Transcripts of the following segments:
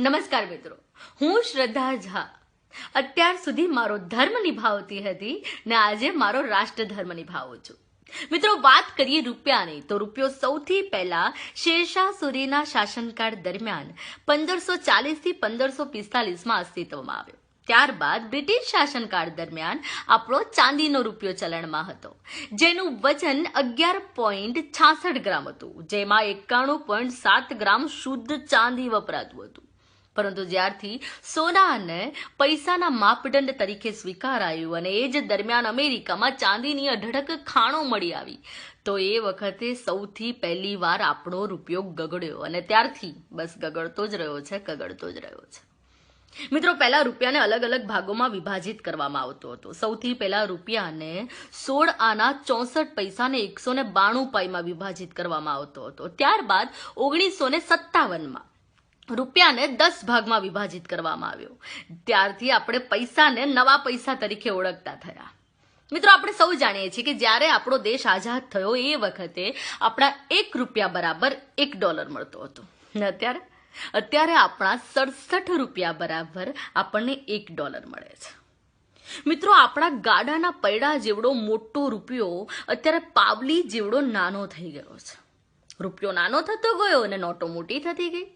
નમસ્કાર મિત્રો, હું શ્રદ્ધા ઝા અત્યાર સુધી મારો ધર્મ નિભાવતી હતી ને આજે મારો રાષ્ટ્ર ધર્મ નિભાવું છું. મિત્રો, વાત કરીએ રૂપિયાની તો રૂપિયો સૌથી પહેલા શેરશાહ સૂરીના શાસનકાળ દરમિયાન 1540 થી 1545માં અસ્તિત્વમાં આવ્યો. ત્યારબાદ બ્રિટિશ શાસનકાળ દરમિયાન આપણો ચાંદીનો રૂપિયો ચલણમાં હતો, જેનું વજન 11.66 ગ્રામ હતું, જેમાં 91.7 ગ્રામ શુદ્ધ ચાંદી વપરાતું હતું. પરંતુ જ્યારથી સોનાને પૈસાના માપદંડ તરીકે સ્વીકારાયું અને એ જ દરમિયાન અમેરિકામાં ચાંદીની અઢળક ખાણો મળી આવી, તો એ વખતે સૌથી પહેલી વાર આપણો રૂપિયો ગગડ્યો અને ત્યારથી બસ ગગડતો જ રહ્યો છે. મિત્રો, પહેલા રૂપિયાને અલગ અલગ ભાગોમાં વિભાજિત કરવામાં આવતો હતો. સૌથી પહેલા રૂપિયાને 16 આના 64 પૈસાને 192 પાઈમાં વિભાજિત કરવામાં આવતો હતો. ત્યારબાદ 1957માં રૂપિયાને 10 ભાગમાં વિભાજિત કરવામાં આવ્યો. ત્યારથી આપણે પૈસાને નવા પૈસા તરીકે ઓળખતા થયા. મિત્રો, આપણે સૌ જાણીએ છીએ કે જ્યારે આપણો દેશ આઝાદ થયો એ વખતે આપણા 1 રૂપિયા બરાબર $1 મળતો હતો. અત્યારે આપણા 67 રૂપિયા બરાબર આપણને $1 મળે છે. મિત્રો, આપણા ગાડાના પૈડા જેવડો મોટો રૂપિયો અત્યારે પાવલી જેવડો નાનો થઈ ગયો છે. રૂપિયો નાનો થતો ગયો અને નોટો મોટી થતી ગઈ.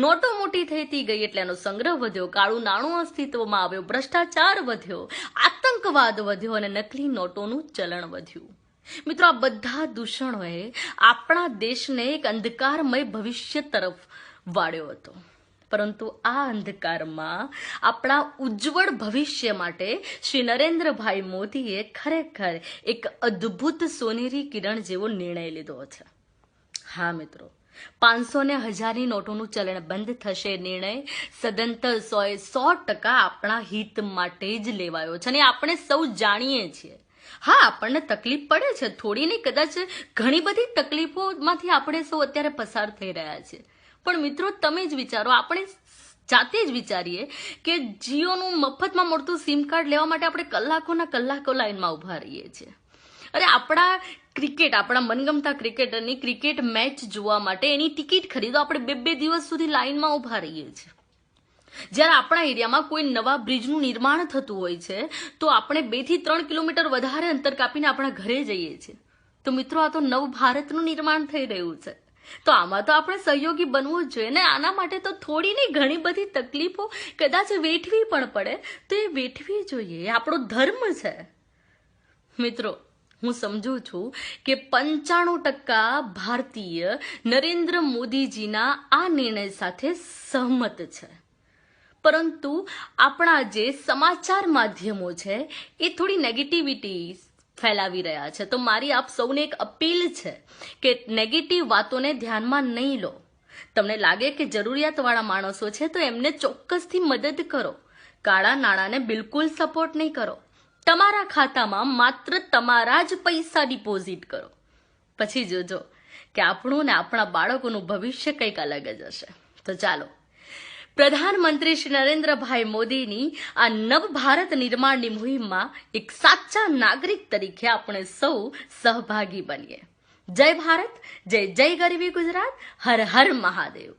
નોટો મોટી થતી ગઈ એટલે એનો સંગ્રહ વધ્યો, કાળું નાણું અસ્તિત્વમાં આવ્યો, ભ્રષ્ટાચાર વધ્યો, આતંકવાદ વધ્યો અને નકલી નોટોનું ચલણ વધ્યું. મિત્રો, આ બધા દૂષણોએ આપણા દેશને એક અંધકારમય ભવિષ્ય તરફ વાળ્યો હતો. પરંતુ આ અંધકારમાં આપણા ઉજ્જવળ ભવિષ્ય માટે શ્રી નરેન્દ્રભાઈ મોદીએ ખરેખર એક અદ્ભુત સોનેરી કિરણ જેવો નિર્ણય લીધો છે. હા મિત્રો, 500 ને 1000ની નોટોનું ચલણ બંધ થશે. નિર્ણય સદંતર 100% આપણા હિત માટે જ લેવાયો છે અને આપણે સૌ જાણીએ છીએ. હા, આપણને તકલીફ પડે છે, થોડી નહીં, કદાચ ઘણી બધી તકલીફોમાંથી આપણે સૌ અત્યારે પસાર થઈ રહ્યા છીએ. પણ મિત્રો, તમે જ વિચારો, આપણે જાતે જ વિચારીએ કે જીઓનું મફતમાં મળતું સિમ કાર્ડ લેવા માટે આપણે કલાકોના કલાકો લાઈનમાં ઉભા રહીએ છીએ. અરે, આપણા મનગમતા ક્રિકેટરની ક્રિકેટ મેચ જોવા માટે એની ટિકિટ ખરીદો આપણે 2 દિવસ સુધી લાઈનમાં ઉભા રહીએ છીએ. જ્યારે આપણા એરિયામાં કોઈ નવા બ્રિજનું નિર્માણ થતું હોય છે તો આપણે 2 થી 3 કિલોમીટર વધારે અંતર કાપીને આપણા ઘરે જઈએ છીએ. તો મિત્રો, આ તો નવ ભારતનું નિર્માણ થઈ રહ્યું છે. તો આમાં તો આપણે સહયોગી બનવું જ જોઈએ ને. આના માટે તો થોડી નહીં, ઘણી બધી તકલીફો કદાચ વેઠવી પણ પડે તો એ વેઠવી જોઈએ, એ આપણો ધર્મ છે. મિત્રો, હું સમજુ છું કે 95% ભારતીય નરેન્દ્ર મોદીજીના આ નિર્ણય સાથે સહમત છે. પરંતુ આપણા જે સમાચાર માધ્યમો છે એ થોડી નેગેટિવિટી ફેલાવી રહ્યા છે. તો મારી આપ સૌને એક અપીલ છે કે નેગેટિવ વાતોને ધ્યાનમાં નહીં લો. તમને લાગે કે જરૂરિયાતવાળા માણસો છે તો એમને ચોક્કસથી મદદ કરો. કાળા નાણાંને બિલકુલ સપોર્ટ નહીં કરો. તમારા ખાતામાં માત્ર તમારા જ પૈસા ડિપોઝિટ કરો. પછી જોજો કે આપણું ને આપણા બાળકોનું ભવિષ્ય કંઈક અલગ જ હશે. તો ચાલો, પ્રધાનમંત્રી શ્રી નરેન્દ્રભાઈ મોદીની આ નવ ભારત નિર્માણની મુહિમમાં એક સાચા નાગરિક તરીકે આપણે સૌ સહભાગી બનીએ. જય ભારત, જય જય ગરવી ગુજરાત, હર હર મહાદેવ.